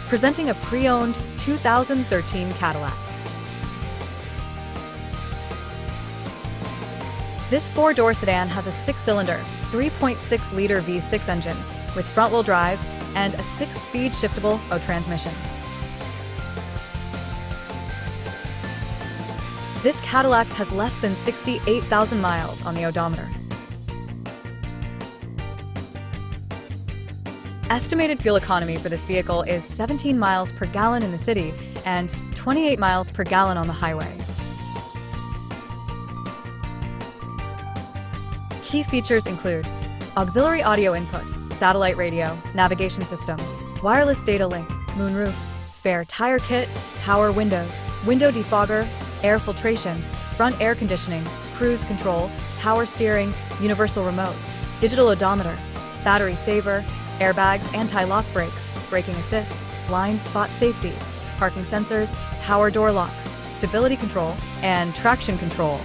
presenting a pre-owned 2013 Cadillac. This four-door sedan has a six-cylinder, 3.6-liter V6 engine with front-wheel drive and a six-speed shiftable auto transmission. This Cadillac has less than 68,000 miles on the odometer. Estimated fuel economy for this vehicle is 17 miles per gallon in the city and 28 miles per gallon on the highway. Key features include auxiliary audio input, satellite radio, navigation system, wireless data link, moonroof, spare tire kit, power windows, window defogger, air filtration, front air conditioning, cruise control, power steering, universal remote, digital odometer, battery saver, airbags, anti-lock brakes, braking assist, blind spot safety, parking sensors, power door locks, stability control, and traction control.